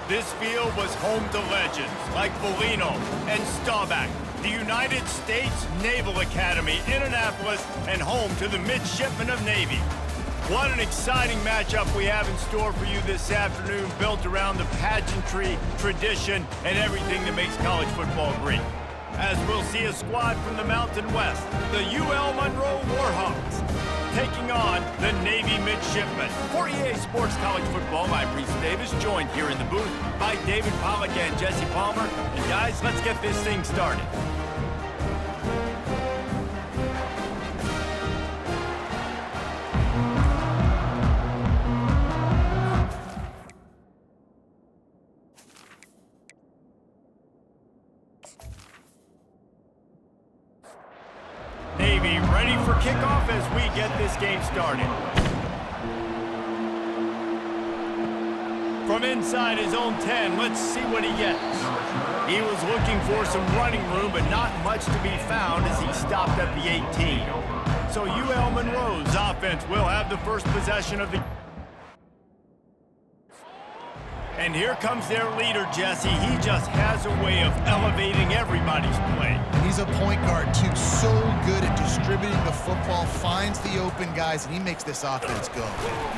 This field was home to legends like Bolino and Staubach, the United States Naval Academy in Annapolis, and home to the Midshipmen of Navy. What an exciting matchup we have in store for you this afternoon, built around the pageantry, tradition, and everything that makes college football great. As we'll see a squad from the Mountain West, the UL Monroe Warhawks, taking on the Navy Midshipmen. For EA Sports College Football, I'm Reese Davis, joined here in the booth by David Pollack and Jesse Palmer. And guys, let's get this thing started. Navy ready for kickoff as we get this game started. From inside his own 10, let's see what he gets. He was looking for some running room, but not much to be found as he stopped at the 18. So UL Monroe's offense will have the first possession of the... And here comes their leader, Jesse. He just has a way of elevating everybody's play. And he's a point guard, too. So good at distributing the football, finds the open guys, and he makes this offense go.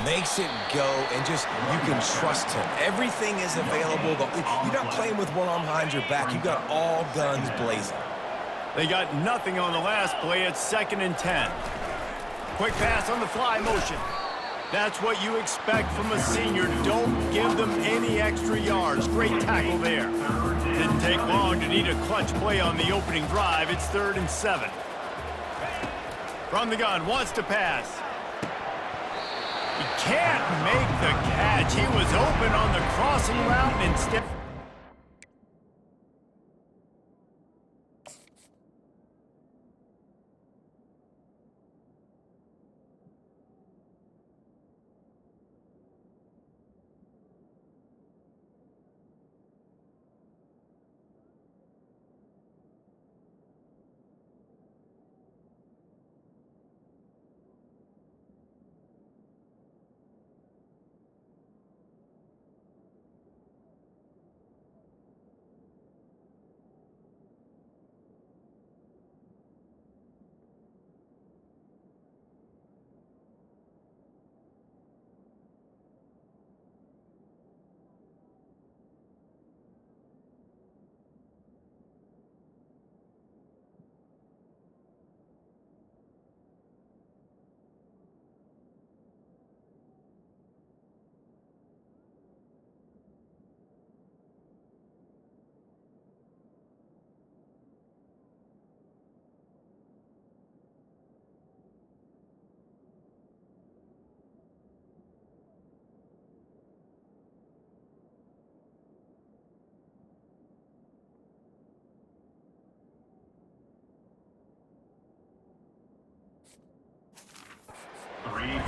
Makes it go, and just, you can trust him. Everything is available. You're not playing with one arm behind your back. You've got all guns blazing. They got nothing on the last play. It's 2nd and 10. Quick pass on the fly motion. That's what you expect from a senior. Don't give them any extra yards. Great tackle there. Didn't take long to need a clutch play on the opening drive. It's 3rd and 7. From the gun, wants to pass. He can't make the catch. He was open on the crossing route and instead...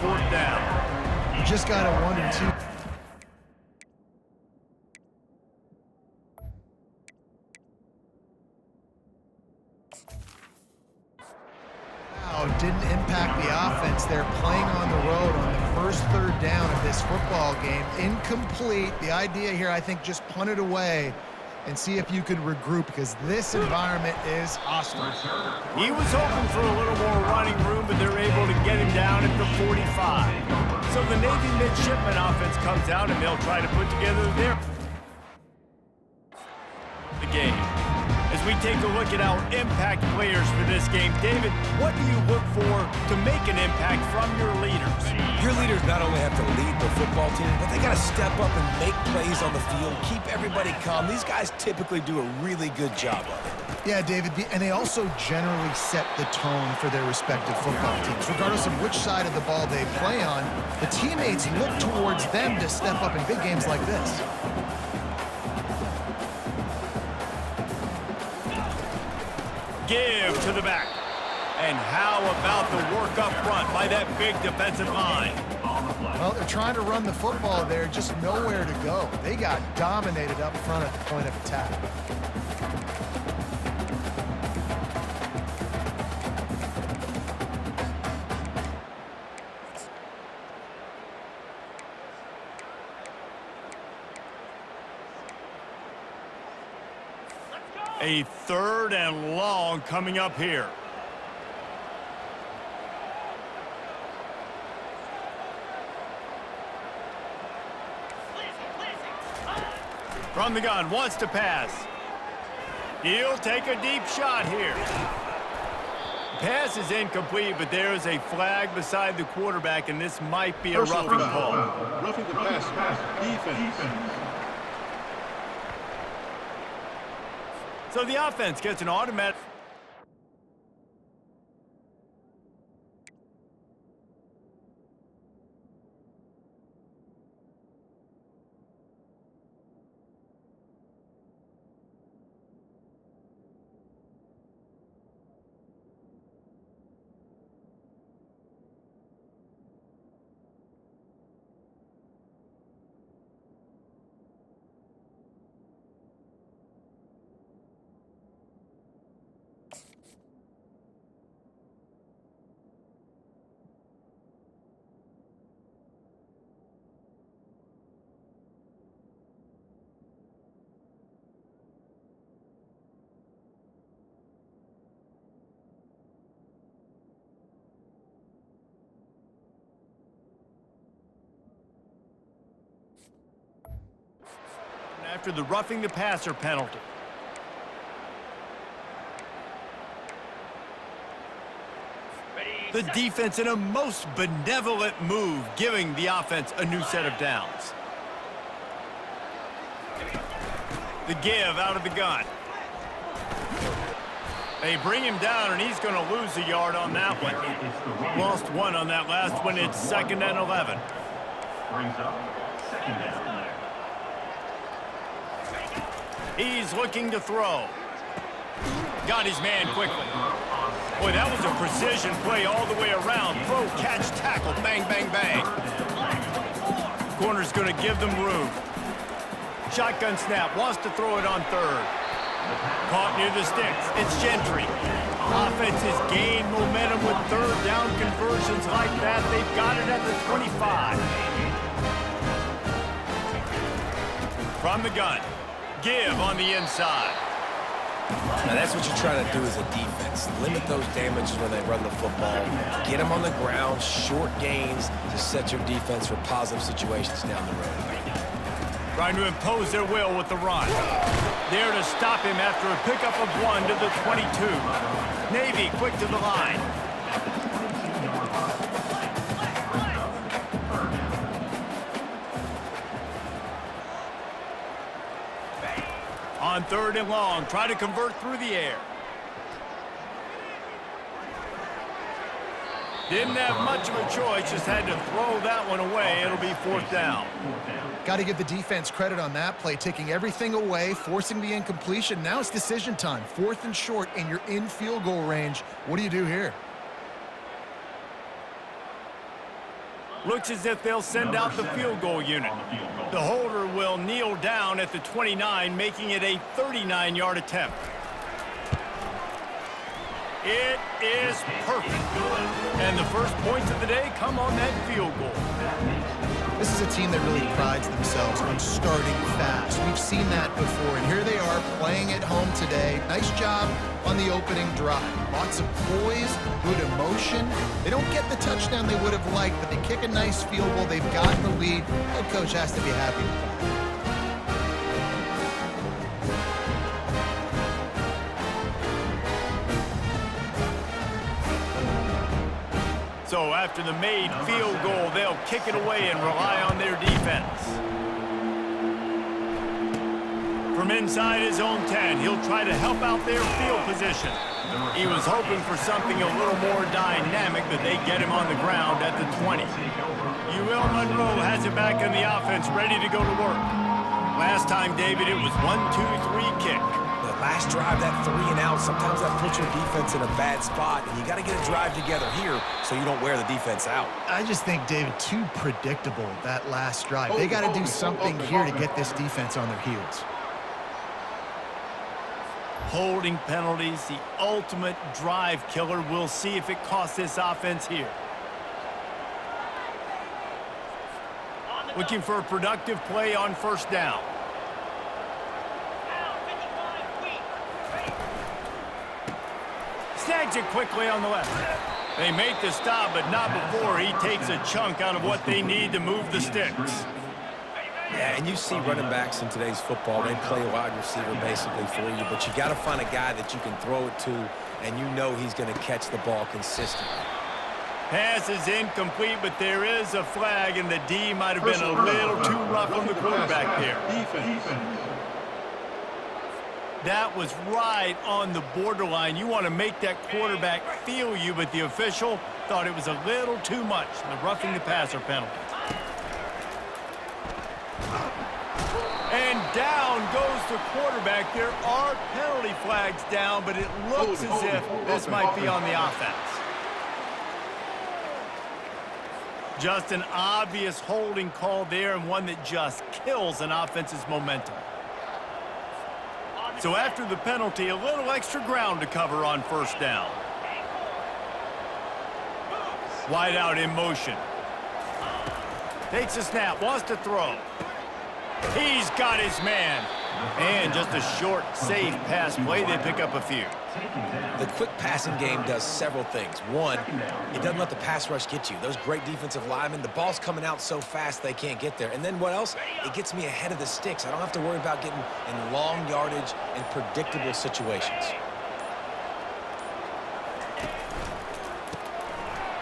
Fourth down. You just got a 1 and 2. Didn't impact the offense. They're playing on the road on the first 3rd down of this football game. Incomplete. The idea here, I think, just punt it away and see if you could regroup, because this environment is hostile. He was hoping for a little more running room, but they're able to get him down at the 45. So the Navy Midshipmen offense comes out, and they'll try to put together their game. As we take a look at our impact players for this game, David, what do you look for to make an impact from your leaders? Your leaders not only have to lead the football team, but they got to step up and make plays on the field, keep everybody calm. These guys typically do a really good job of it. Yeah, David, and they also generally set the tone for their respective football teams. Regardless of which side of the ball they play on, the teammates look towards them to step up in big games like this. Give to the back. And how about the work up front by that big defensive line? Well, they're trying to run the football there, just nowhere to go. They got dominated up front at the point of attack. A 3rd and long coming up here. From the gun, wants to pass. He'll take a deep shot here. Pass is incomplete, but there is a flag beside the quarterback, and this might be a roughing call. Roughing the pass. Defense. So the offense gets an automatic... After the roughing the passer penalty. The defense in a most benevolent move, giving the offense a new set of downs. The give out of the gun. They bring him down, and he's going to lose a yard on that one. Lost 1 on that last one. It's 2nd and 11. Brings up 2nd down. He's looking to throw. Got his man quickly. Boy, that was a precision play all the way around. Throw, catch, tackle, bang, bang, bang. Corner's going to give them room. Shotgun snap, wants to throw it on 3rd. Caught near the sticks. It's Gentry. Offense has gained momentum with 3rd down conversions like that. They've got it at the 25. From the gun. Give on the inside. Now that's what you're trying to do as a defense. Limit those damages when they run the football. Get them on the ground, short gains to set your defense for positive situations down the road. Trying to impose their will with the run. There to stop him after a pickup of 1 to the 22. Navy quick to the line. On 3rd and long, try to convert through the air. Didn't have much of a choice, just had to throw that one away. It'll be 4th down. Got to give the defense credit on that play, taking everything away, forcing the incompletion. Now it's decision time. 4th and short, and you're in field goal range. What do you do here? Looks as if they'll send out the field goal unit. The holder will kneel down at the 29, making it a 39-yard attempt. It is perfect. And the first points of the day come on that field goal. This is a team that really prides themselves on starting fast. We've seen that before, and here they are playing at home today. Nice job on the opening drive. Lots of poise, good emotion. They don't get the touchdown they would have liked, but they kick a nice field goal. They've got the lead. Head coach has to be happy with that. So after the made field goal, they'll kick it away and rely on their defense. From inside his own 10, he'll try to help out their field position. He was hoping for something a little more dynamic, but they get him on the ground at the 20. ULM Monroe has it back in the offense, ready to go to work. Last time, David, it was 1-2-3 kick. Last drive, that 3 and out, sometimes that puts your defense in a bad spot, and you got to get a drive together here so you don't wear the defense out. I just think, David, too predictable, that last drive. They got to do something here to get this defense on their heels. Holding penalties, the ultimate drive killer. We'll see if it costs this offense here. Looking for a productive play on 1st down. moves it quickly on the left. They make the stop, but not before he takes a chunk out of what they need to move the sticks. Yeah, and you see running backs in today's football, they play a wide receiver basically for you, but you got to find a guy that you can throw it to, and you know he's going to catch the ball consistently. Pass is incomplete, but there is a flag, and the D might have been a little too rough on the quarterback there. That was right on the borderline. You want to make that quarterback feel you, but the official thought it was a little too much. The roughing the passer penalty. And down goes the quarterback. There are penalty flags down, but it looks as if this might be on the offense. Just an obvious holding call there, and one that just kills an offense's momentum. So after the penalty, a little extra ground to cover on first down. Wide out in motion. Takes a snap, wants to throw. He's got his man. And just a short, safe pass play. They pick up a few. The quick passing game does several things. One, it doesn't let the pass rush get you. Those great defensive linemen, the ball's coming out so fast they can't get there. And then what else? It gets me ahead of the sticks. I don't have to worry about getting in long yardage and predictable situations.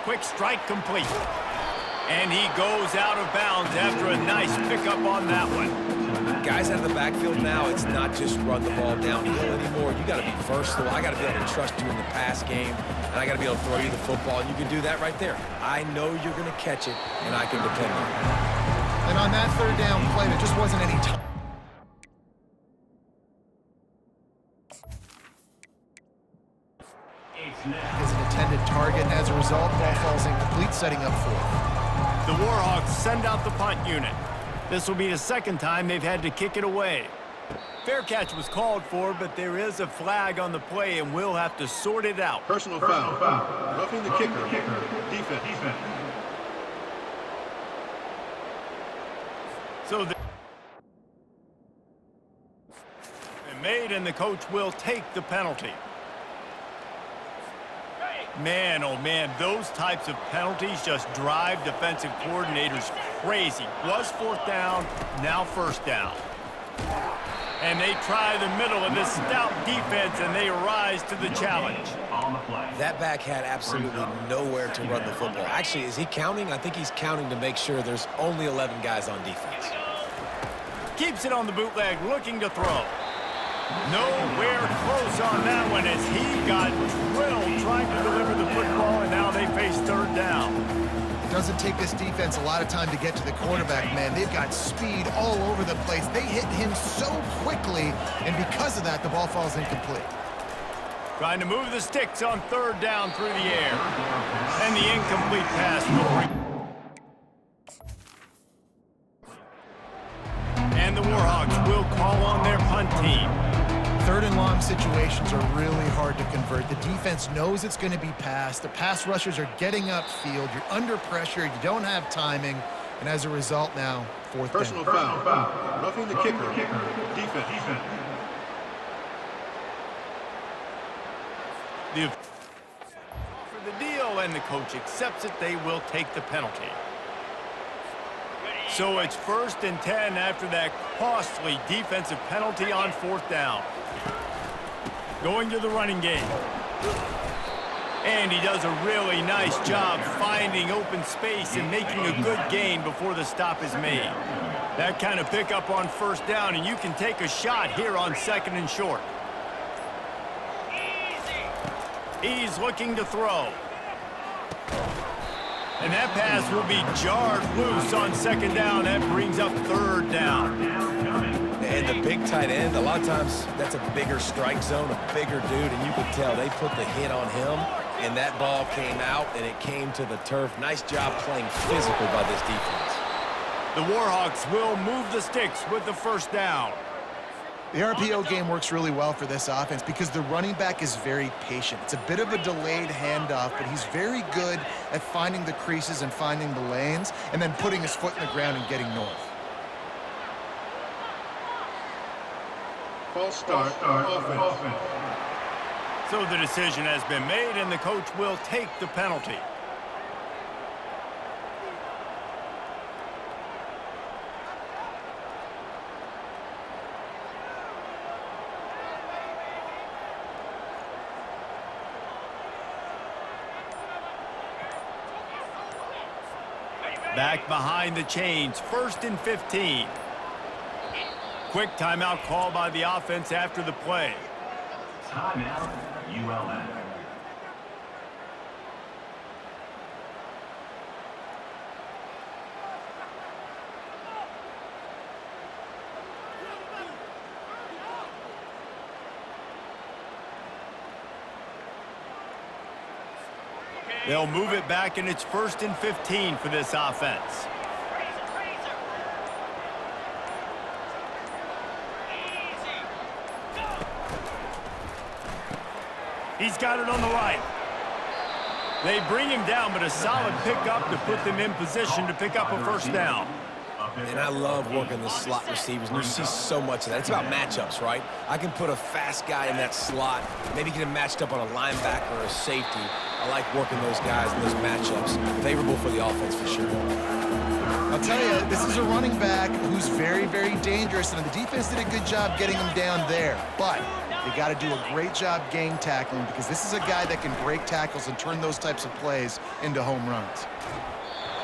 Quick strike complete. And he goes out of bounds after a nice pickup on that one. Guys out of the backfield now, it's not just run the ball downhill anymore. You got to be versatile. I got to be able to trust you in the pass game, and I got to be able to throw you the football, and you can do that right there. I know you're going to catch it, and I can depend on it. And on that third down play, there just wasn't any time. Is an intended target, and as a result, ball falls incomplete, setting up fourth. The Warhawks send out the punt unit. This will be the second time they've had to kick it away. Fair catch was called for, but there is a flag on the play, and we'll have to sort it out. Personal foul. Roughing the kicker. Defense. So they're made, and the coach will take the penalty. Man, oh man, those types of penalties just drive defensive coordinators crazy. Was fourth down, now first down. And they try the middle of this stout defense, and they rise to the challenge. That back had absolutely nowhere to run the football. Actually, is he counting? I think he's counting to make sure there's only 11 guys on defense. Keeps it on the bootleg, looking to throw. Nowhere close on that one as he got drilled trying to deliver the football, and now they face third down. Doesn't take this defense a lot of time to get to the quarterback, man. They've got speed all over the place. They hit him so quickly, and because of that, the ball falls incomplete. Trying to move the sticks on third down through the air. And the incomplete pass will bring. And the Warhawks will call on their punt team. Third and long situations are really hard to convert. The defense knows it's going to be passed. The pass rushers are getting upfield. You're under pressure. You don't have timing. And as a result now, fourth down. Personal foul. Roughing the kicker. Defense. For the deal, and the coach accepts it. They will take the penalty. So it's 1st and 10 after that costly defensive penalty on fourth down. Going to the running game. And he does a really nice job finding open space and making a good gain before the stop is made. That kind of pickup on first down, and you can take a shot here on 2nd and short. He's looking to throw. And that pass will be jarred loose on 2nd down. That brings up 3rd down. And the big tight end, a lot of times that's a bigger strike zone, a bigger dude, and you can tell they put the hit on him, and that ball came out, and it came to the turf. Nice job playing physical by this defense. The Warhawks will move the sticks with the first down. The RPO game works really well for this offense because the running back is very patient. It's a bit of a delayed handoff, but he's very good at finding the creases and finding the lanes and then putting his foot in the ground and getting north. False start. Offense. So the decision has been made, and the coach will take the penalty. Back behind the chains, 1st and 15. Quick timeout call by the offense after the play. Timeout, ULM. They'll move it back, and it's 1st and 15 for this offense. He's got it on the right. They bring him down, but a solid pickup to put them in position to pick up a 1st down. And I love working the slot receivers, and you see so much of that. It's about matchups, right? I can put a fast guy in that slot, maybe get him matched up on a linebacker or a safety. I like working those guys in those matchups. Favorable for the offense for sure. I'll tell you, this is a running back who's very, very dangerous, and the defense did a good job getting him down there. But they got to do a great job game tackling, because this is a guy that can break tackles and turn those types of plays into home runs.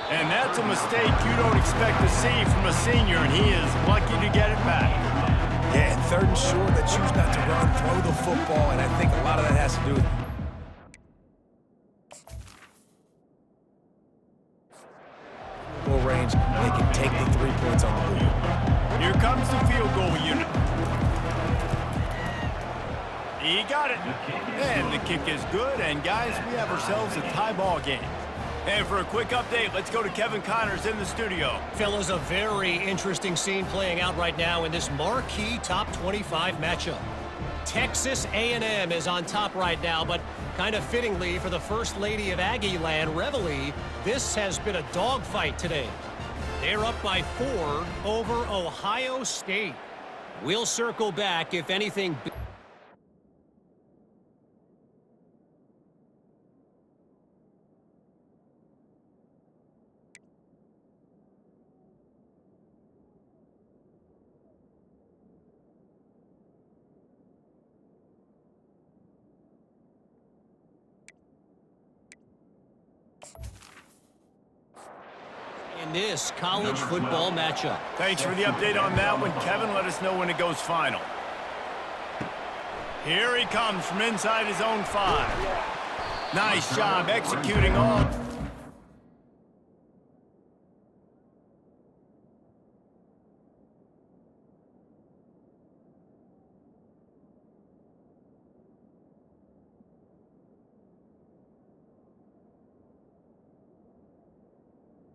And that's a mistake you don't expect to see from a senior, and he is lucky to get it back. Yeah, and 3rd and short, they choose not to run, throw the football, and I think a lot of that has to do with range. They can take the 3 points on the board. Here comes the field goal unit. He got it. And the kick is good, and guys, we have ourselves a tie ball game. And for a quick update, let's go to Kevin Connors in the studio. Fellas, a very interesting scene playing out right now in this marquee top 25 matchup. Texas A&M is on top right now, but kind of fittingly for the First Lady of Aggie Land, Reveille, this has been a dogfight today. They're up by 4 over Ohio State. We'll circle back if anything. In this college football matchup. Thanks for the update on that one, Kevin. Let us know when it goes final. Here he comes from inside his own 5. Nice job executing all.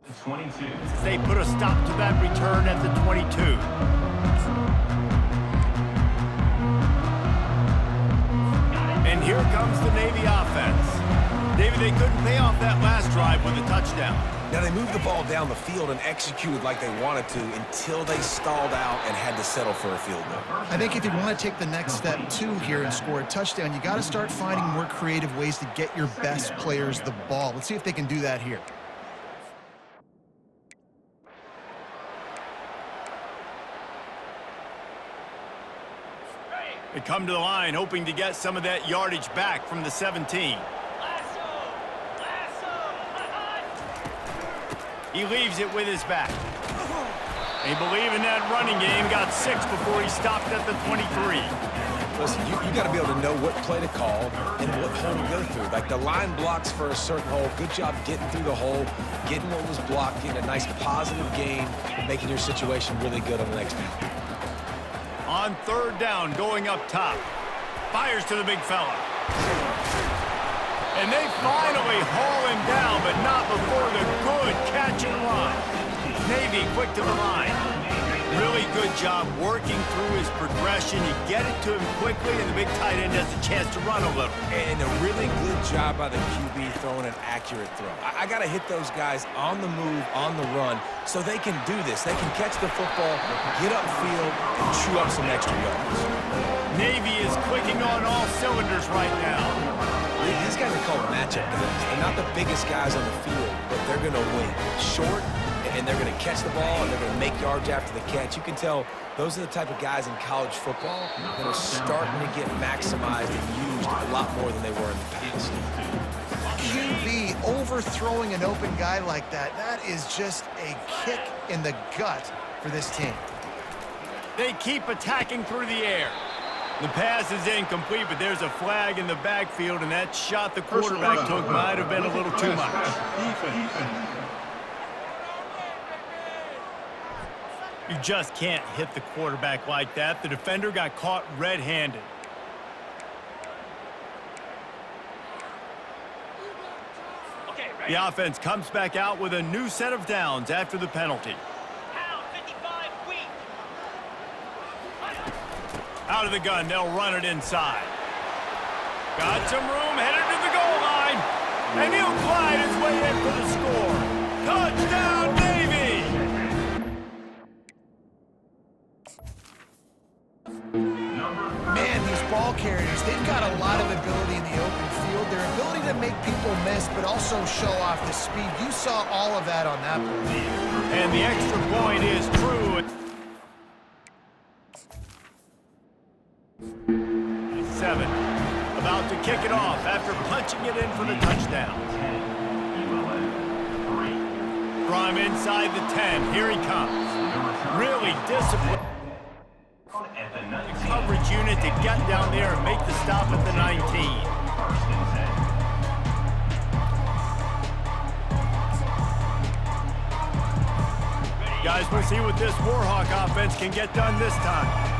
The 22. They put a stop to that return at the 22. And here comes the Navy offense. David, they couldn't pay off that last drive with a touchdown. Now, they moved the ball down the field and executed like they wanted to until they stalled out and had to settle for a field goal. I think if you want to take the next step, too, here and score a touchdown, you got to start finding more creative ways to get your best players the ball. Let's see if they can do that here. They come to the line hoping to get some of that yardage back from the 17. He leaves it with his back. They believe in that running game. Got 6 before he stopped at the 23. Listen, you got to be able to know what play to call and what hole to go through. Like the line blocks for a certain hole. Good job getting through the hole, getting what was blocked, getting a nice positive gain, and making your situation really good on the next down. On 3rd down, going up top. Fires to the big fella. And they finally haul him down, but not before the good catch and run. Navy quick to the line. Really good job working through his progression. You get it to him quickly, and the big tight end has a chance to run a little. And a really good job by the QB throwing an accurate throw. I got to hit those guys on the move, on the run, so they can do this. They can catch the football, get upfield, and chew up some extra yards. Navy is clicking on all cylinders right now. These guys are called matchup guys. They're not the biggest guys on the field, but they're going to win. Short, and they're going to catch the ball, and they're going to make yards after the catch. You can tell those are the type of guys in college football that are starting to get maximized and used a lot more than they were in the past. QB overthrowing an open guy like that, that is just a kick in the gut for this team. They keep attacking through the air. The pass is incomplete, but there's a flag in the backfield, and that shot the quarterback took might have been a little too much. You just can't hit the quarterback like that. The defender got caught red-handed. The offense comes back out with a new set of downs after the penalty. Out of the gun, they'll run it inside. Got some room, headed to the goal line. And he'll glide his way in for the score. Touchdown, Navy! Man, these ball carriers, they've got a lot of ability in the open field. Their ability to make people miss, but also show off the speed. You saw all of that on that play. And the extra point is true. 7. About to kick it off after punching it in for the touchdown. From inside the 10, here he comes. Really disciplined. The coverage unit to get down there and make the stop at the 19. Guys, we'll see what this Warhawk offense can get done this time.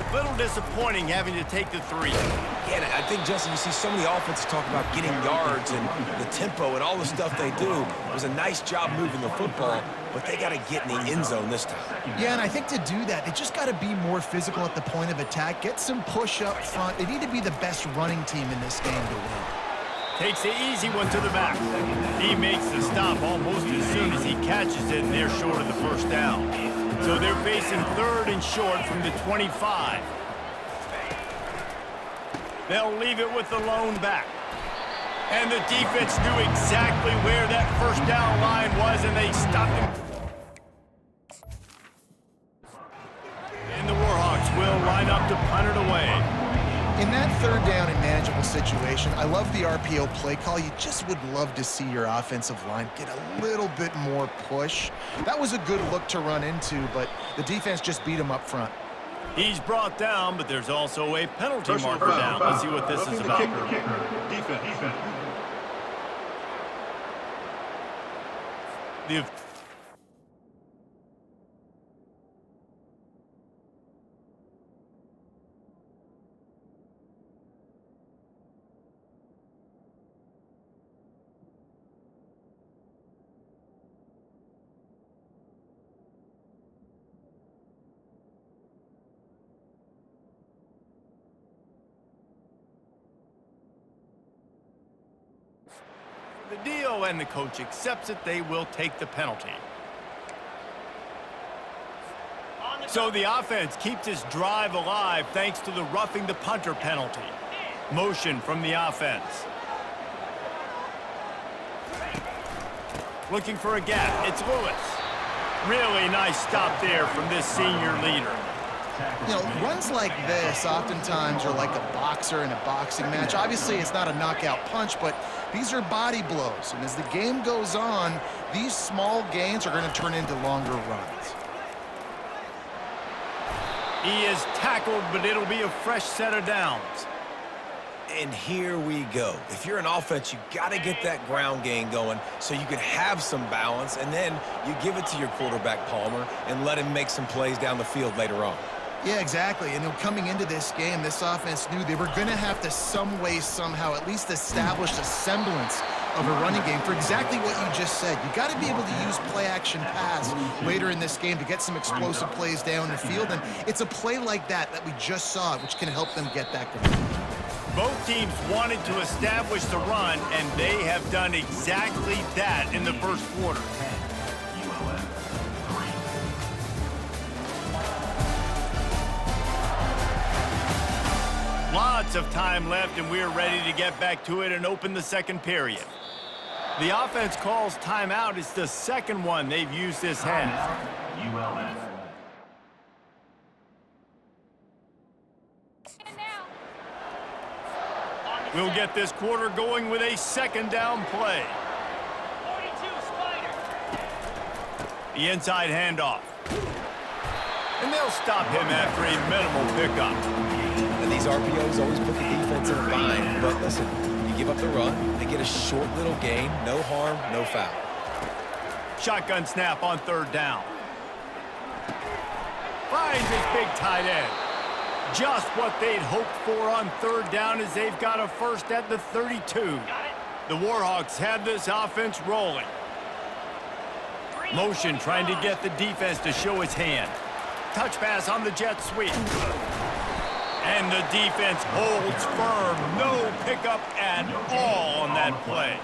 A little disappointing having to take the 3. Yeah, I think, Justin, you see so many offenses talk about getting yards and the tempo and all the stuff they do. It was a nice job moving the football, but they got to get in the end zone this time. Yeah, and I think to do that, they just got to be more physical at the point of attack, get some push up front. They need to be the best running team in this game to win. Takes the easy one to the back. He makes the stop almost as soon as he catches it, and they're short of the first down. So they're facing 3rd and short from the 25. They'll leave it with the lone back. And the defense knew exactly where that first down line was, and they stopped him. And the Warhawks will line up to punt it away. In that 3rd down and manageable situation, I love the RPO play call. You just would love to see your offensive line get a little bit more push. That was a good look to run into, but the defense just beat him up front. He's brought down, but there's also a penalty marker down. Let's see what this is about. Defense. The deal, and the coach accepts it. They will take the penalty. So the offense keeps its drive alive thanks to the roughing the punter penalty. Motion from the offense. Looking for a gap. It's Lewis. Really nice stop there from this senior leader. You know, runs like this oftentimes are like a boxer in a boxing match. Obviously, it's not a knockout punch, but these are body blows. And as the game goes on, these small gains are going to turn into longer runs. He is tackled, but it'll be a fresh set of downs. And here we go. If you're an offense, you got to get that ground game going so you can have some balance, and then you give it to your quarterback, Palmer, and let him make some plays down the field later on. Yeah, exactly. And coming into this game, this offense knew they were going to have to some way, somehow, at least establish a semblance of a running game for exactly what you just said. You got to be able to use play-action pass later in this game to get some explosive plays down the field, and it's a play like that we just saw, which can help them get that going. Both teams wanted to establish the run, and they have done exactly that in the first quarter. ULM 3. Lots of time left, and we're ready to get back to it and open the second period. The offense calls timeout. It's the second one they've used this half. ULM. We'll get this quarter going with a second down play. 42 Spider. The inside handoff. And they'll stop him after a minimal pickup. And these RPOs always put the defense in a bind, but listen, you give up the run, they get a short little gain, no harm, no foul. Shotgun snap on third down. Finds his big tight end. Just what they'd hoped for on third down as they've got a first at the 32. The Warhawks have this offense rolling. Motion trying to get the defense to show its hand. Touch pass on the jet sweep. And the defense holds firm. No pickup at all on that play.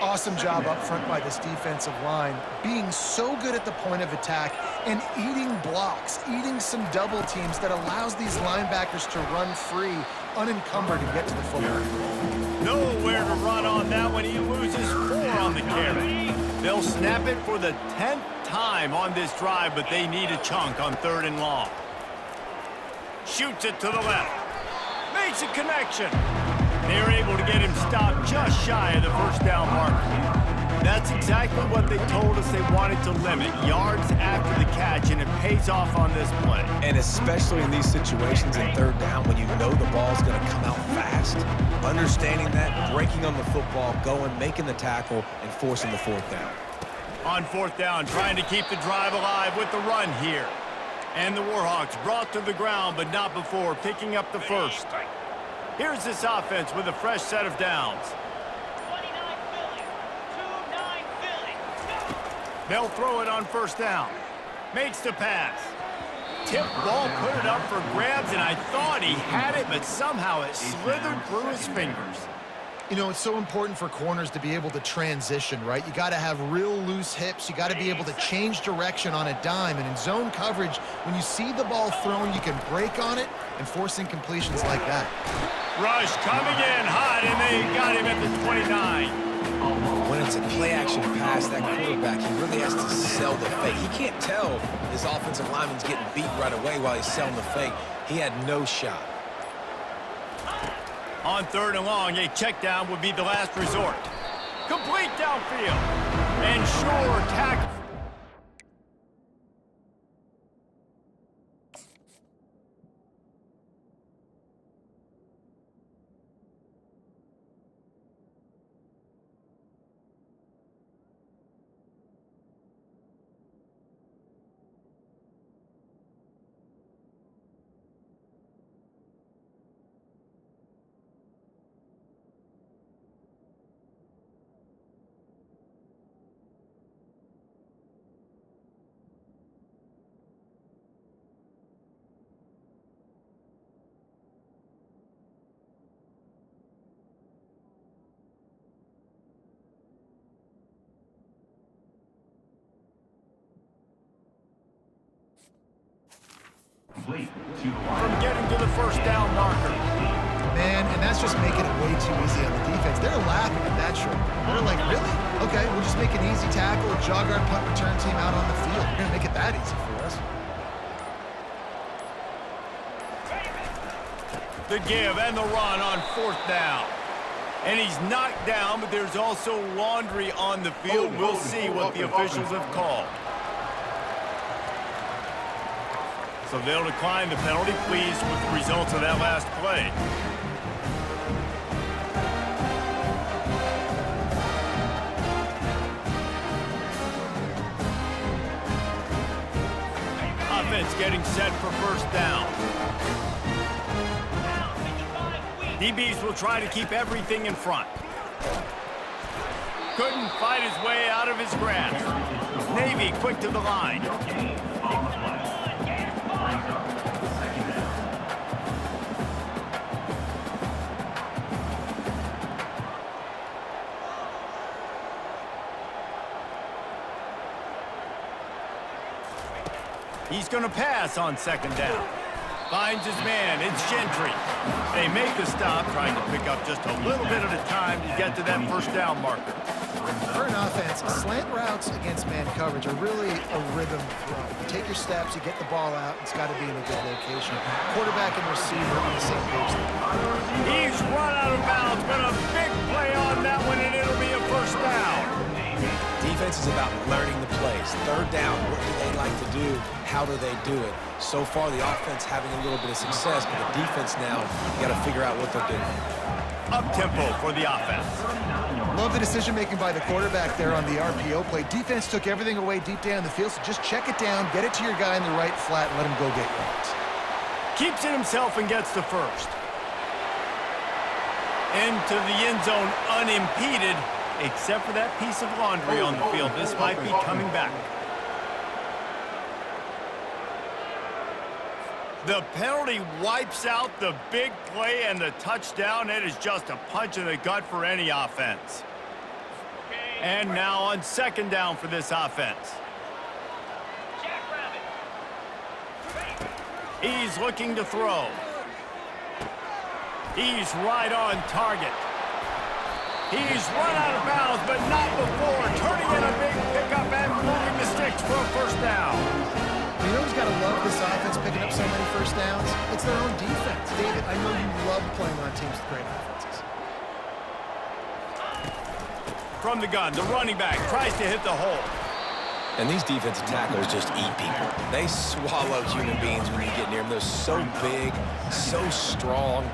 Awesome job up front by this defensive line, being so good at the point of attack and eating blocks, eating some double teams that allows these linebackers to run free, unencumbered, and get to the football. Nowhere to run on that one. He loses 4 on the carry. They'll snap it for the 10th time on this drive, but they need a chunk on third and long. Shoots it to the left. Makes a connection. They're able to get him stopped just shy of the first down marker. That's exactly what they told us they wanted to limit, yards after the catch, and it pays off on this play. And especially in these situations in third down when you know the ball's going to come out fast, understanding that, breaking on the football, going, making the tackle, and forcing the fourth down. On fourth down, trying to keep the drive alive with the run here. And the Warhawks brought to the ground, but not before picking up the first. Here's this offense with a fresh set of downs. 29 Philly. 2-9 Philly. They'll throw it on first down. Makes the pass. Tip ball, put it up for grabs, and I thought he had it, but somehow it slithered through his fingers. You know, it's so important for corners to be able to transition, right? You got to have real loose hips. You got to be able to change direction on a dime. And in zone coverage, when you see the ball thrown, you can break on it and force incompletions like that. Rush coming in hot, and they got him at the 29. When it's a play-action pass, that quarterback, he really has to sell the fake. He can't tell his offensive lineman's getting beat right away while he's selling the fake. He had no shot. On third and long, a check down would be the last resort. Complete downfield. And sure tackle. Complete to the line. From getting to the first down marker. Man, and that's just making it way too easy on the defense. They're laughing at that short. They're like, really? Okay, we'll just make an easy tackle, jog our punt return team out on the field. We're going to make it that easy for us. The give and the run on 4th down. And he's knocked down, but there's also laundry on the field. We'll see what the officials have called. So they'll decline the penalty, pleased with the results of that last play. Offense getting set for 1st down. DBs will try to keep everything in front. Couldn't fight his way out of his grasp. Navy quick to the line. He's going to pass on 2nd down. Finds his man. It's Gentry. They make the stop, trying to pick up just a little bit at a time to get to that 1st down marker. For an offense, slant routes against man coverage are really a rhythm throw. You take your steps, you get the ball out, it's got to be in a good location. Quarterback and receiver on the same page. He's run out of bounds, but a big play on that one, and it'll be a 1st down. Defense is about learning the plays. 3rd down, what do they like to do? How do they do it? So far, the offense having a little bit of success, but the defense now, you got to figure out what they're doing. Up-tempo for the offense. Love the decision-making by the quarterback there on the RPO play. Defense took everything away deep down the field, so just check it down, get it to your guy in the right flat, and let him go get yards. Keeps it himself and gets the 1st. Into the end zone unimpeded, except for that piece of laundry on the field. This might be coming back. The penalty wipes out the big play and the touchdown. It is just a punch in the gut for any offense. And now on 2nd down for this offense. He's looking to throw. He's right on target. He's run out of bounds, but not before. Turning in a big pickup and moving the sticks for a 1st down. You know who's got to love this offense picking up so many 1st downs? It's their own defense. David, I know you love playing on teams with great offenses. From the gun, the running back tries to hit the hole. And these defensive tackles just eat people. They swallow human beings when you get near them. They're so big, so strong.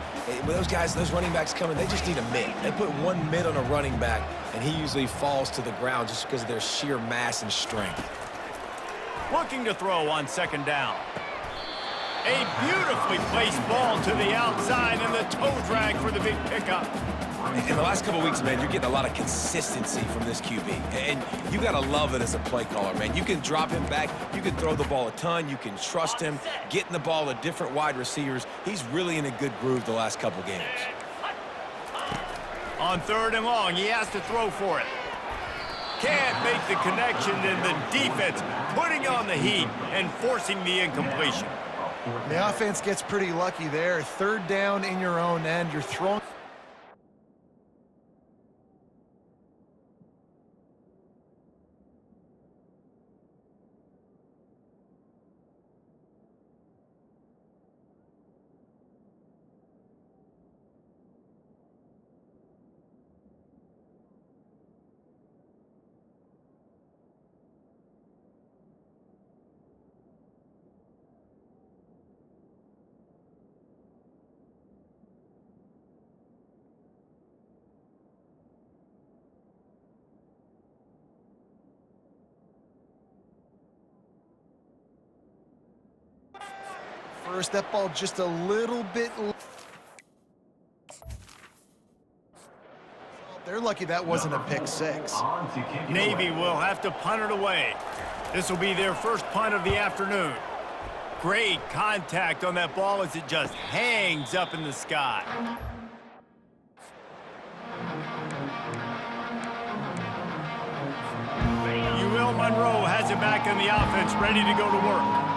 When those guys, those running backs come in, they just need a mitt. They put one mitt on a running back, and he usually falls to the ground just because of their sheer mass and strength. Looking to throw on 2nd down. A beautifully placed ball to the outside, and the toe drag for the big pickup. In the last couple of weeks, man, you're getting a lot of consistency from this QB. And you got to love it as a play caller, man. You can drop him back. You can throw the ball a ton. You can trust him, getting the ball to different wide receivers. He's really in a good groove the last couple games. On 3rd and long, he has to throw for it. Can't make the connection, and the defense putting on the heat and forcing the incompletion. The offense gets pretty lucky there. 3rd down in your own end. You're throwing. First, that ball just a little bit. They're lucky that wasn't a pick 6. Navy will have to punt it away. This will be their 1st punt of the afternoon. Great contact on that ball as it just hangs up in the sky. ULM Monroe has it back in the offense, ready to go to work.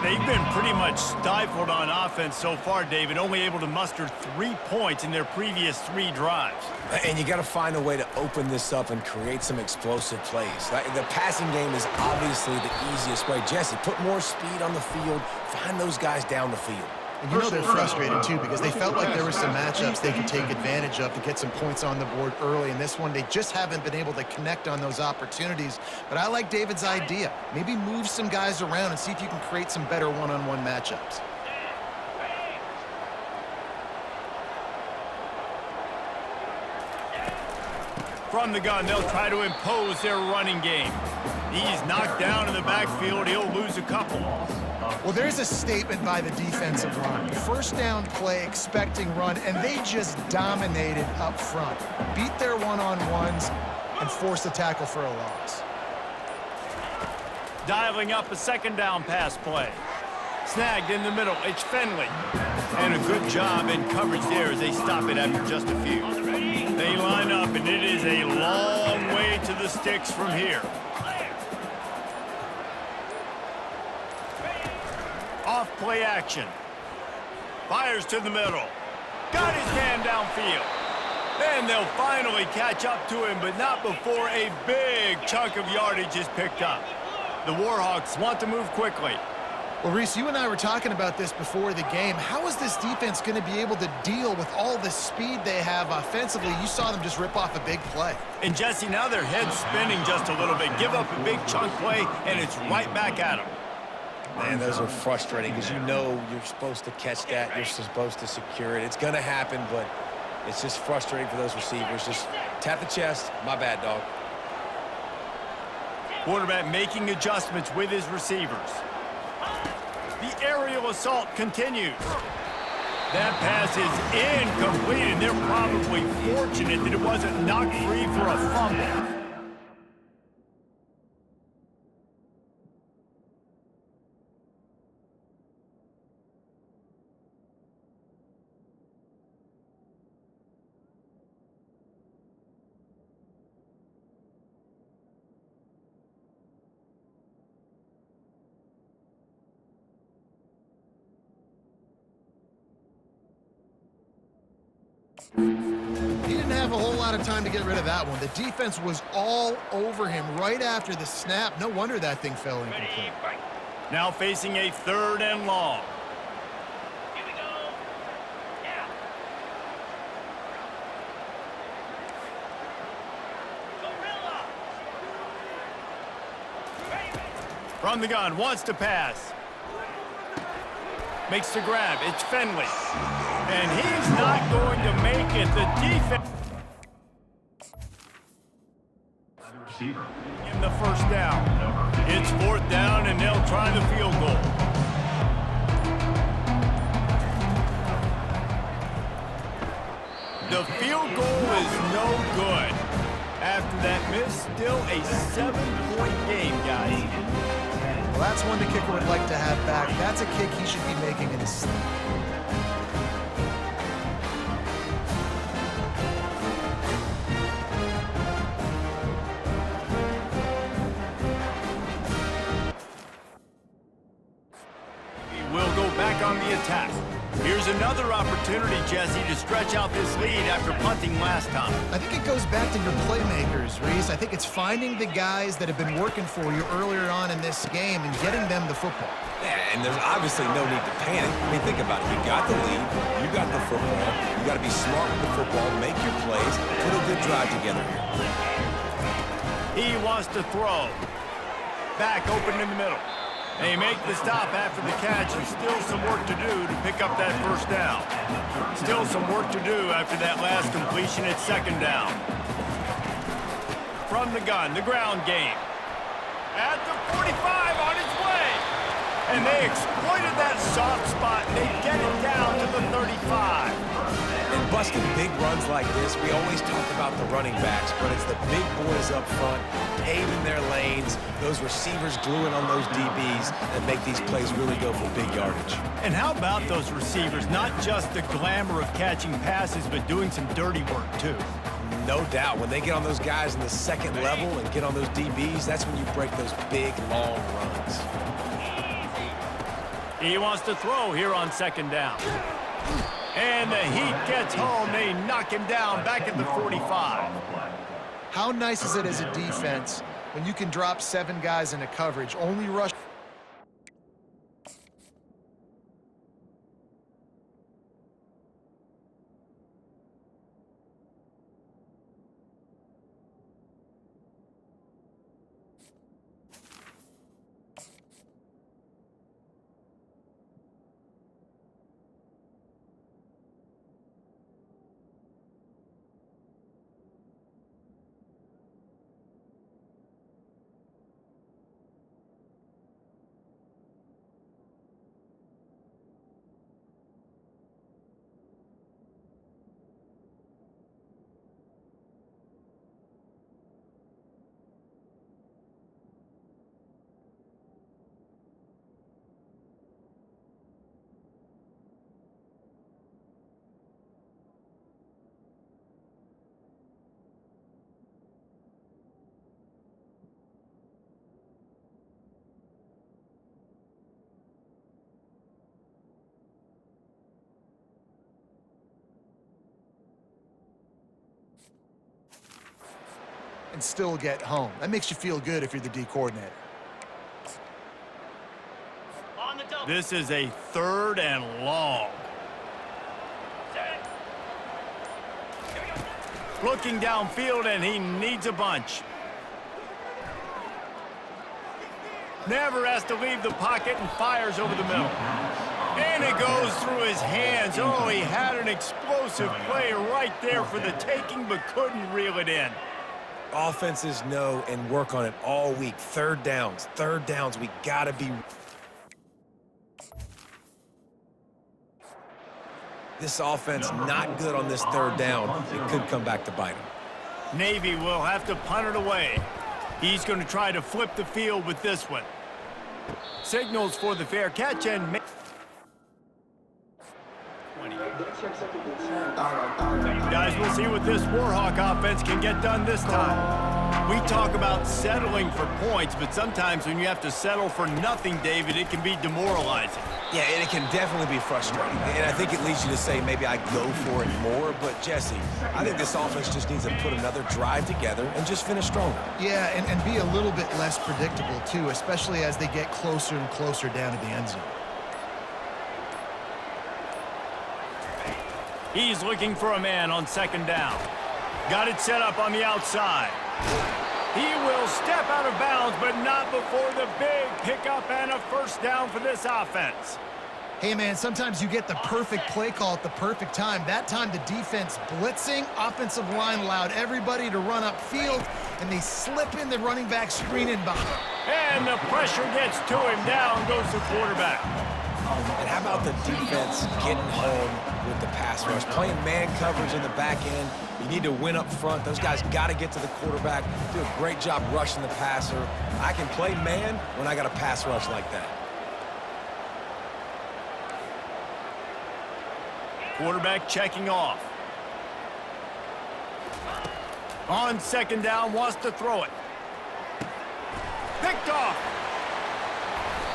They've been pretty much stifled on offense so far, David, only able to muster 3 points in their previous 3 drives. And you got to find a way to open this up and create some explosive plays. The passing game is obviously the easiest way. Jesse, put more speed on the field. Find those guys down the field. And you know they're frustrated, too, because they felt like there were some matchups they could take advantage of to get some points on the board early. In this one, they just haven't been able to connect on those opportunities. But I like David's idea. Maybe move some guys around and see if you can create some better one-on-one matchups. From the gun, they'll try to impose their running game. He's knocked down in the backfield. He'll lose a couple. Well, there's a statement by the defensive line. First down play, expecting run, and they just dominated up front. Beat their one-on-ones and forced a tackle for a loss. Dialing up a second down pass play. Snagged in the middle. It's Finley. And a good job in coverage there as they stop it after just a few. They line up, and it is a long way to the sticks from here. Off play action. Fires to the middle. Got his man downfield. And they'll finally catch up to him, but not before a big chunk of yardage is picked up. The Warhawks want to move quickly. Well, Reese, you and I were talking about this before the game. How is this defense going to be able to deal with all the speed they have offensively? You saw them just rip off a big play. And, Jesse, now their head's spinning just a little bit. Give up a big chunk play, and it's right back at them. Man, those are frustrating because you know you're supposed to catch that. You're supposed to secure it. It's going to happen, but it's just frustrating for those receivers. Just tap the chest. My bad, dog. Quarterback making adjustments with his receivers. The aerial assault continues. That pass is incomplete, and they're probably fortunate that it wasn't knocked free for a fumble. He didn't have a whole lot of time to get rid of that one. The defense was all over him right after the snap. No wonder that thing fell incomplete. Now facing a 3rd and long. Here we go. Yeah. Gorilla. From the gun, wants to pass. Makes the grab. It's Finley. And he's not going to make it. The defense Receiver. in the first down. It's 4th down, and they'll try the field goal. The field goal is no good. After that miss, still a 7-point game, guys. Well, that's one the kicker would like to have back. That's a kick he should be making in his sleep. Will go back on the attack. Here's another opportunity, Jesse, to stretch out this lead after punting last time. I think it goes back to your playmakers, Reese. I think it's finding the guys that have been working for you earlier on in this game and getting them the football. Yeah, and there's obviously no need to panic. I mean, think about it. You got the lead. You got the football. You got to be smart with the football, make your plays, put a good drive together here. He wants to throw. Back open in the middle. They make the stop after the catch, and still some work to do to pick up that first down. Still some work to do after that last completion at 2nd down. From the gun, the ground game. At the 45 on its way. And they exploited that soft spot, and they get it down to the 35. And busting big runs like this, we always talk about the running backs, but it's the big boys up front, paving their lanes, those receivers gluing on those DBs that make these plays really go for big yardage. And how about those receivers? Not just the glamour of catching passes, but doing some dirty work, too. No doubt. When they get on those guys in the 2nd level and get on those DBs, that's when you break those big, long runs. He wants to throw here on 2nd down. And the heat gets home. They knock him down back at the 45. How nice is it as a defense when you can drop 7 guys into coverage, only rush and still get home. That makes you feel good if you're the D coordinator. On the double. This is a 3rd and long. Set. Here we go. Looking downfield, and he needs a bunch. Never has to leave the pocket and fires over the middle. And it goes through his hands. Oh, he had an explosive play right there for the taking, but couldn't reel it in. Offenses know and work on it all week. Third downs, we gotta be. This offense not good on this 3rd down. It could come back to bite him. Navy will have to punt it away. He's going to try to flip the field with this one. Signals for the fair catch and... Guys, we'll see what this Warhawk offense can get done this time. We talk about settling for points, but sometimes when you have to settle for nothing, David, it can be demoralizing. Yeah, and it can definitely be frustrating. And I think it leads you to say maybe I go for it more. But, Jesse, I think this offense just needs to put another drive together and just finish stronger. Yeah, and be a little bit less predictable, too, especially as they get closer and closer down to the end zone. He's looking for a man on 2nd down. Got it set up on the outside. He will step out of bounds, but not before the big pickup and a 1st down for this offense. Hey, man, sometimes you get the perfect play call at the perfect time. That time the defense blitzing, offensive line allowed everybody to run upfield, and they slip in the running back screen in behind. And the pressure gets to him. Down goes the quarterback. And how about the defense getting home with the pass rush? Playing man coverage in the back end. You need to win up front. Those guys got to get to the quarterback. Do a great job rushing the passer. I can play man when I got a pass rush like that. Quarterback checking off. On 2nd down, wants to throw it. Picked off.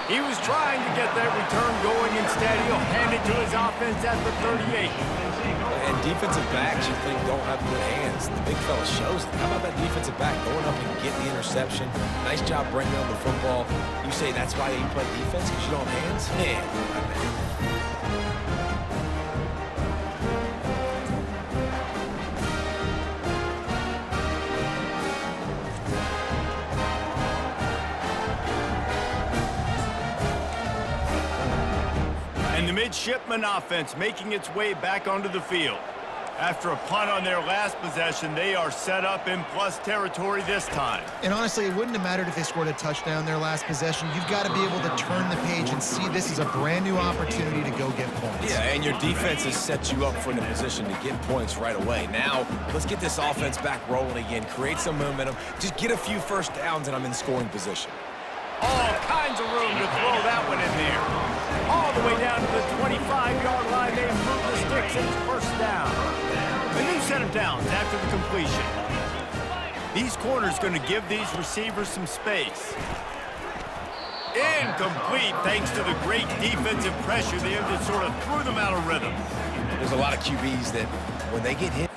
He was trying to get that return going. Instead, he'll hand it to his offense at the 38. And defensive backs, you think, don't have good hands. The big fella shows it. How about that defensive back going up and getting the interception? Nice job bringing on the football. You say that's why you play defense, because you don't have hands? Man, my bad. And the midshipman offense making its way back onto the field. After a punt on their last possession, they are set up in plus territory this time. And honestly, it wouldn't have mattered if they scored a touchdown their last possession. You've got to be able to turn the page and see this is a brand new opportunity to go get points. Yeah, and your defense has set you up for the position to get points right away. Now, let's get this offense back rolling again, create some momentum, just get a few 1st downs, and I'm in scoring position. All kinds of room to throw that one in there. All the way down to the 25-yard line. They move the sticks and it's 1st down. A new set of downs after the completion. These corners going to give these receivers some space. Incomplete thanks to the great defensive pressure there that sort of threw them out of rhythm. There's a lot of QBs that when they get hit,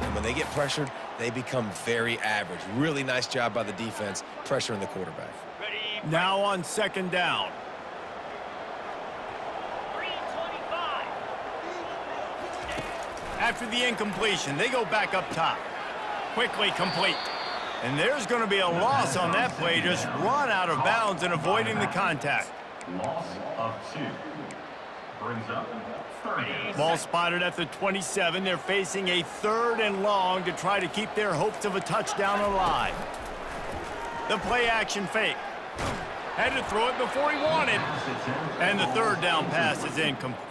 and when they get pressured, they become very average. Really nice job by the defense, pressuring the quarterback. Ready. Now on 2nd down. 325. After the incompletion, they go back up top. Quickly complete. And there's going to be a loss on that play. Just run out of bounds and avoiding the contact. Loss of 2. Brings up 30. Ball spotted at the 27. They're facing a 3rd and long to try to keep their hopes of a touchdown alive. The play action fake. Had to throw it before he wanted. And the 3rd down pass is incomplete.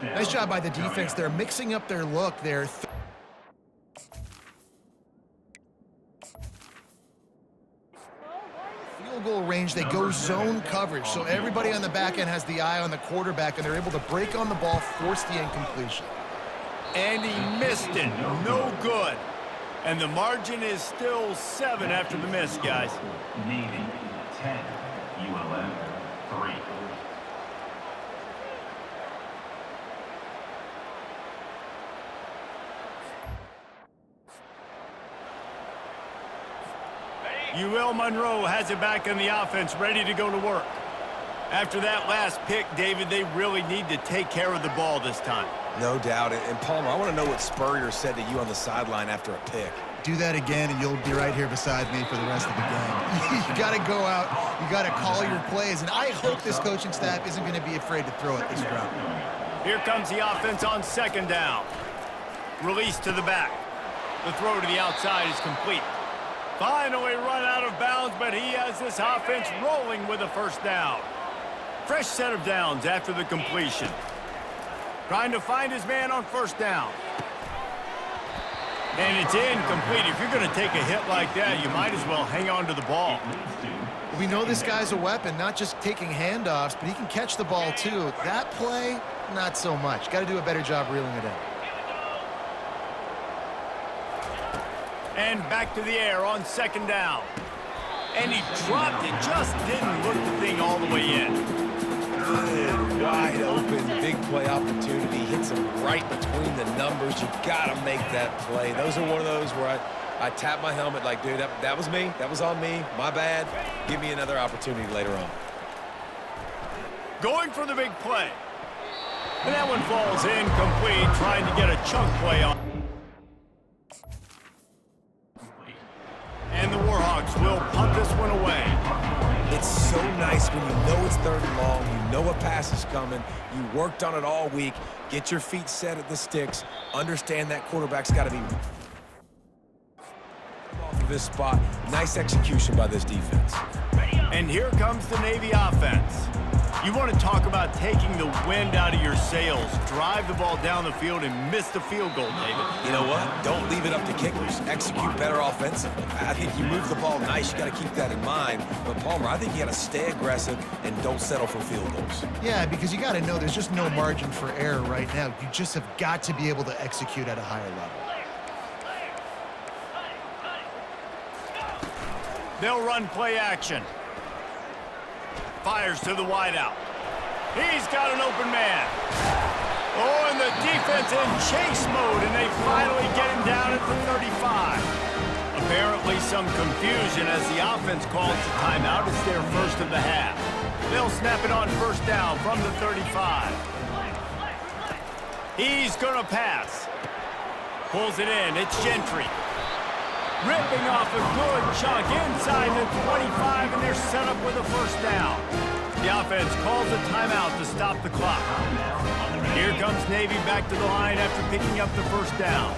Nice job by the defense. They're mixing up their look there. Field goal range, they go zone coverage. So everybody on the back end has the eye on the quarterback, and they're able to break on the ball, force the incompletion. And he missed it. No good. And the margin is still 7 after the miss, guys. Navy 10. ULM 3. UL Monroe has it back in the offense, ready to go to work. After that last pick, David, they really need to take care of the ball this time. No doubt. And Palmer, I want to know what Spurrier said to you on the sideline after a pick. Do that again, and you'll be right here beside me for the rest of the game. You got to go out. You got to call your plays. And I hope this coaching staff isn't going to be afraid to throw it this route. Here comes the offense on 2nd down. Release to the back. The throw to the outside is complete. Finally run out of bounds, but he has this offense rolling with a 1st down. Fresh set of downs after the completion. Trying to find his man on 1st down. And it's incomplete. If you're going to take a hit like that, you might as well hang on to the ball. We know this guy's a weapon, not just taking handoffs, but he can catch the ball too. That play, not so much. Got to do a better job reeling it in. And back to the air on 2nd down. And he dropped it, just didn't look the thing all the way in. Good, wide open, big play opportunity. Hits him right between the numbers. You got to make that play. Those are one of those where I tap my helmet like, dude, that was me. That was on me. My bad. Give me another opportunity later on. Going for the big play. And that one falls incomplete, trying to get a chunk play on. And the Warhawks will punt this one away. It's so nice when you know it's 3rd and long, you know a pass is coming, you worked on it all week, get your feet set at the sticks, understand that quarterback's got to be off of this spot. Nice execution by this defense. And here comes the Navy offense. You want to talk about taking the wind out of your sails. Drive the ball down the field and miss the field goal, David. You know what? Don't leave it up to kickers. Execute better offensively. I think you move the ball nice. You got to keep that in mind. But, Palmer, I think you got to stay aggressive and don't settle for field goals. Yeah, because you got to know there's just no margin for error right now. You just have got to be able to execute at a higher level. They'll run play action. Fires to the wideout. He's got an open man. Oh, and the defense in chase mode, and they finally get him down at the 35. Apparently some confusion as the offense calls the timeout. It's their 1st of the half. They'll snap it on 1st down from the 35. He's gonna pass. Pulls it in. It's Gentry. Ripping off a good chunk inside the 25, and they're set up with a 1st down. The offense calls a timeout to stop the clock. Here comes Navy back to the line after picking up the first down.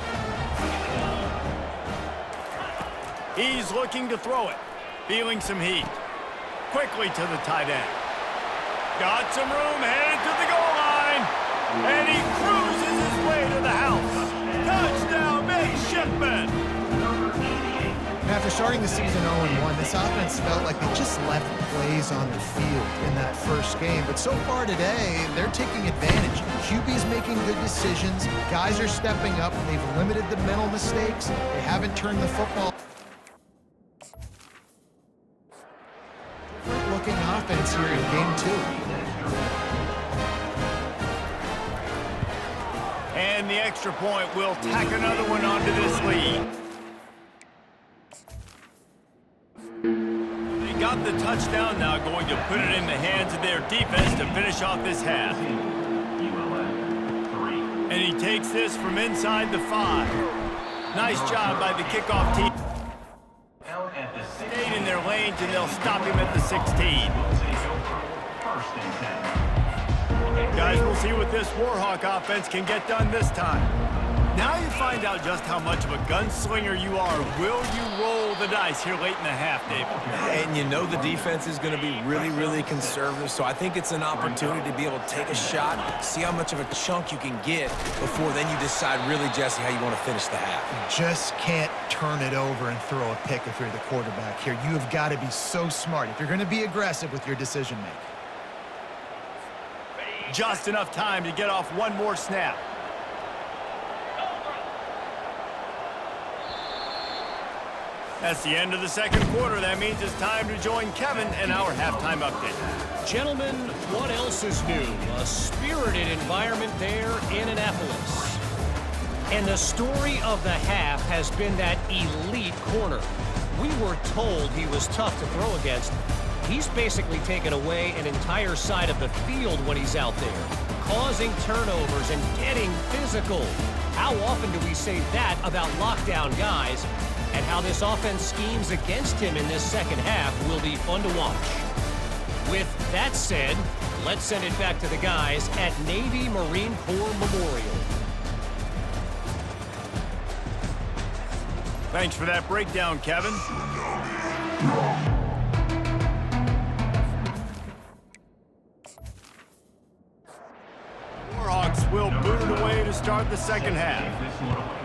He's looking to throw it. Feeling some heat. Quickly to the tight end. Got some room, headed to the goal line. And he cruises his way to the house. Touchdown, midshipman. After starting the season 0-1, this offense felt like they just left plays on the field in that first game. But so far today, they're taking advantage. QB's making good decisions. Guys are stepping up. They've limited the mental mistakes. They haven't turned the football. Different looking offense here in game 2. And the extra point will tack another one onto this lead. They got the touchdown, now going to put it in the hands of their defense to finish off this half. ULM 3. And he takes this from inside the 5. Nice job by the kickoff team. Out at the 6. Stayed in their lanes, and they'll stop him at the 16. Will take over. First and 10. Guys, we'll see what this Warhawk offense can get done this time. Now you find out just how much of a gunslinger you are. Will you roll the dice here late in the half, David? And you know the defense is going to be really, really conservative, so I think it's an opportunity to be able to take a shot, see how much of a chunk you can get before then you decide really, Jesse, how you want to finish the half. You just can't turn it over and throw a pick if you're the quarterback here. You have got to be so smart if you're going to be aggressive with your decision-making. Just enough time to get off one more snap. That's the end of the second quarter. That means it's time to join Kevin in our halftime update. Gentlemen, what else is new? A spirited environment there in Annapolis. And the story of the half has been that elite corner. We were told he was tough to throw against. He's basically taken away an entire side of the field when he's out there, causing turnovers and getting physical. How often do we say that about lockdown guys? And how this offense schemes against him in this second half will be fun to watch. With that said, let's send it back to the guys at Navy Marine Corps Memorial. Thanks for that breakdown, Kevin. Warhawks will boot it away to start the second half.